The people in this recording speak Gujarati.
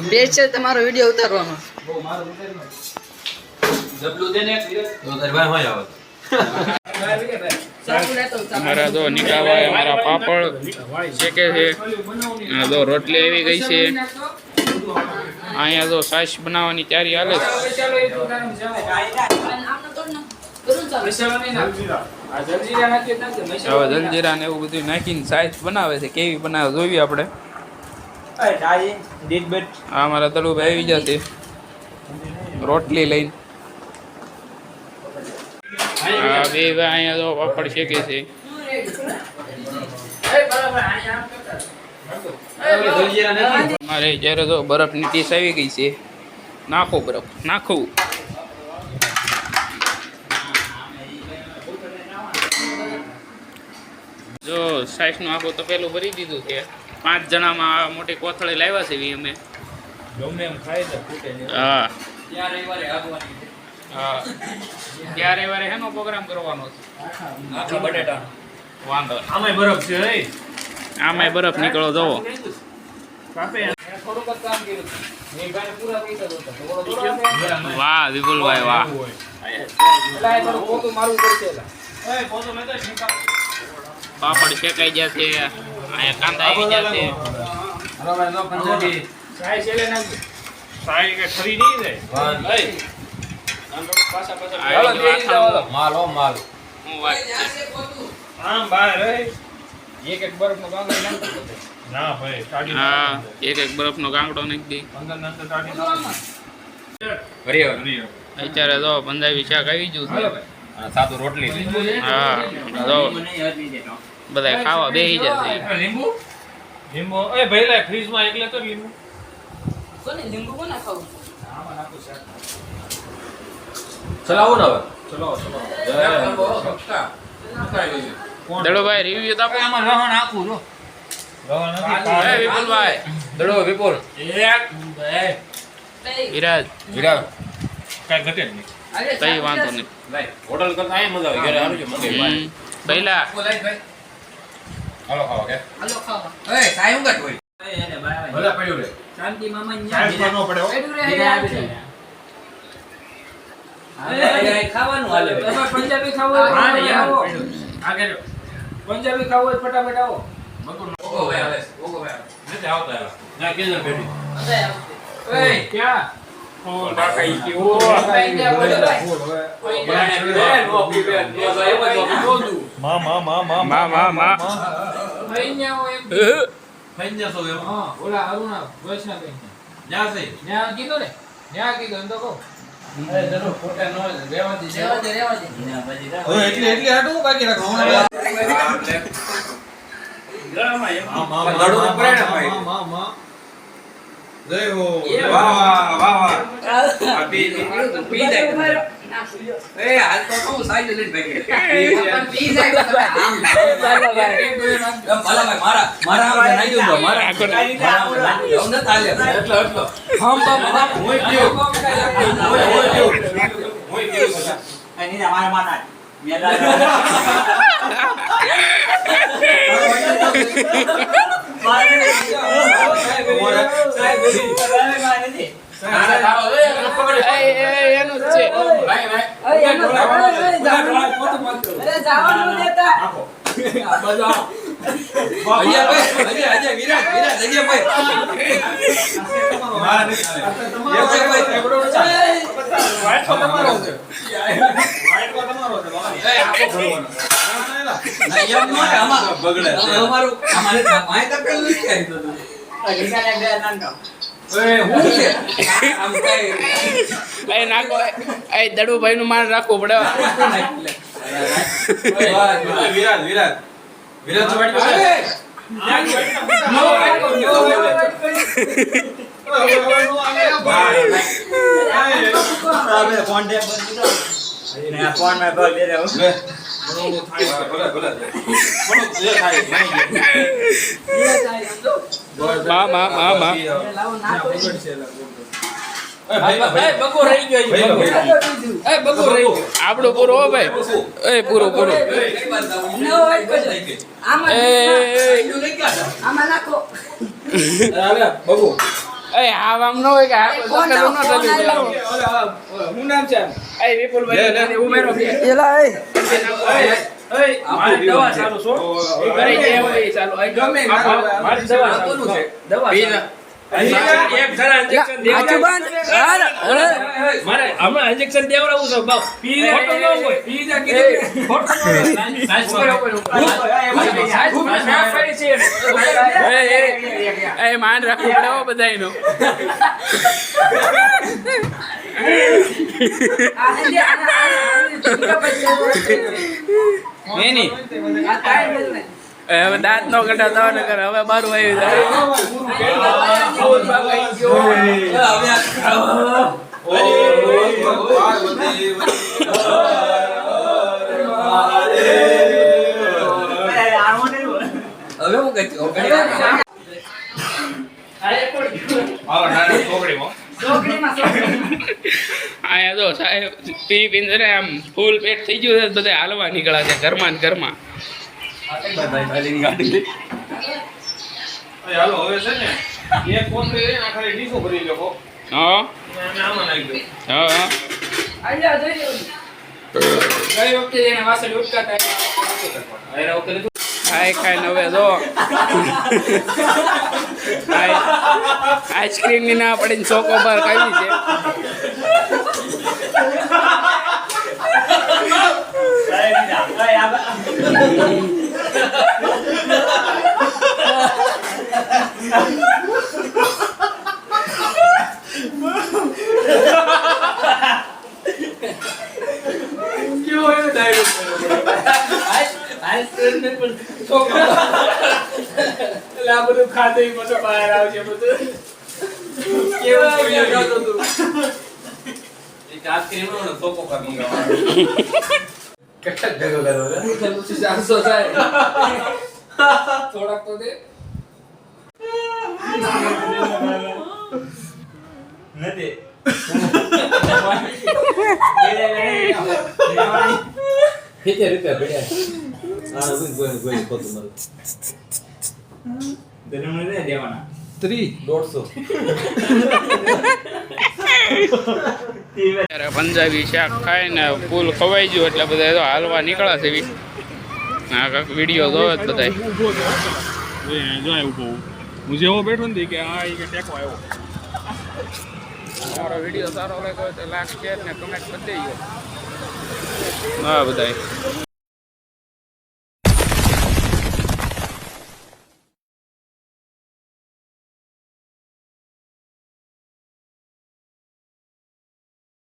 પેજ છે તમારો વિડિયો ઉતારવાનો हमारा दो निकावा है, हमारा पापड़ सेके है, दो रोटली આવી ગઈ છે અહીંયા તો સાસ બનાવવાની તૈયારી હાલે છે હવે જલજીરા ને એવું બધું નાખીને સાસ બનાવે છે કેવી બનાવે જોઈએ આપણે આ અમારા તળુભાઈ આવી જશે રોટલી લઈને બે અહીંયા તો પાપડ શેકે છે મારે જ્યારે તો બરફની ડીશ આવી ગઈ છે નાખો બરફ નાખવું જો સાઈઝનું આખું તો પેલું ભરી દીધું છે 5 જણામાં મોટી કોથળી લાવ્યા છે અમે હા હા ત્યારે વારે હેનો પ્રોગ્રામ કરવાનો છે બટેટા વાંધો આમાંય બરફ છે આમાંય બરફ નીકળો જોવો વાહ વિપુલભાઈ વાહ પાપડ શેકાઈ જશે અહીંયા કાંદા આવી જશે એક બરફનો ગાંગડો નાખી દે અત્યારે તો પંજાબી શાક આવી ગયું સાદું રોટલી હા તો બધા ખાવા બેસી જશે લીંબુ એ ભાઈ ફ્રીજમાં એકલે તો લીંબુ લીંબુ કોને ખાવું ચલાવો ને હવે ચલાવો દડોભાઈ રિવ્યુ તો આપો આમાં લહણ આખું જો લહણ નથી વિપુલભાઈ દડો વિપુલ વિરાજ કઈ ઘટે નહીં કઈ વાંધો નહીં હોટલ કરતા આ મજા આવે ઘરે આવું છે મગે પહેલા હાલો ખાવા કે હાલો ખાવા એ સાય ઊંઘટ હોય એને ભલા પડ્યું રે શાંતિ મામા ન્યા નો પડ્યો પડ્યું રે ખાવાનું હાલે પંજાબી ખાવું આગળ પંજાબી ખાવું હોય ફટાફટ આવો ઓગો ભાઈ આવે ઓગો ભાઈ નથી આવતા ના કેજર બેઠી ઓય ક્યાં ઓ ડાકાઈ કે ઓ ડાકાઈ કે બોલ મા ફઈન્યા હો એમ ફઈન્યા સો એમ હા ઓલા અરુણા વૈષ્ણવ ન્યા છે ન્યા કીધો ને ન્યા કીધો એમ તો કહો અરે જરો ફોટા નો રેવા દે હવે એટલે હાટું બાકી રાખો ગળામાં એમ લડો પ્રેરણા ભાઈ માં જય હો વાહ વાહ પી જાય એ હાલ તો કહું સાઈડ લઈને ભાઈ પી જાય આમ ભલા ભાઈ મારા નાઈ દઉં મારા ન તાલે એટલો હમ હોય ગયો આની મારા માના મેલા દડુભાઈ નું માન રાખવું પડે બગો રહી ગયો બગો રહી ગયો આપણું પૂરું હો ભાઈ એ પૂરું આમાં નાખો બગો એ આમ ન હોય કે હું નામ છે એ વિપુલભાઈ ઉમેરો એલા એ મારી દવા ચાલુ છો ચાલુ ગમે મારી દવા ચાલુ છે દવા એક જણા ઇન્જેક્શન મારે હમણાં ઇન્જેક્શન દેવડાવું છે બાપ ફોટો ન હોય પીજા કીધું ફોટો ન એ માન રાખવું પડે હો બધાયનો એની હવે દાંત નો કઢાતા ને કરે હવે મારું આવી આયા તો સાહેબ પી પીને ને આમ ફૂલ પેટ થઈ ગયું છે બધા હાલવા નીકળ્યા છે ઘરમાં ને ઘરમાં હાલો હવે છે ને એક કોથળી લઈને આખરે ડીશો ભરી લો હા અને આમાં નાખી દો હા ગઈ વખતે એને વાસણ ઉટકાતા એના વખતે ખાઈ ખાઈને હવે જો આઈસ્ક્રીમ ની ના પડીને ચોકો બાર ખાવી છે બધું ખાતે બધું બહાર આવશે બધું થોડાક તો દે નથી રીતે રીતે ભેડ્યા આ કોઈ કોઈ પોતું મારું દરમને ને દેવાના 150 પંજાબી શાક ખાઈને ફૂલ ખવાઈ ગયું એટલે બધા તો હાલવા નીકળ્યા છે એવી આ કાંક વિડીયો જોવે જ બધા જો ઉભો હું જેવો બેઠો ને કે આ કે ટેકો આવ્યો અમારો વિડીયો સારો લાગ્યો હોય તો લાઈક શેર ને કમેન્ટ કરી દેજો હા બધાય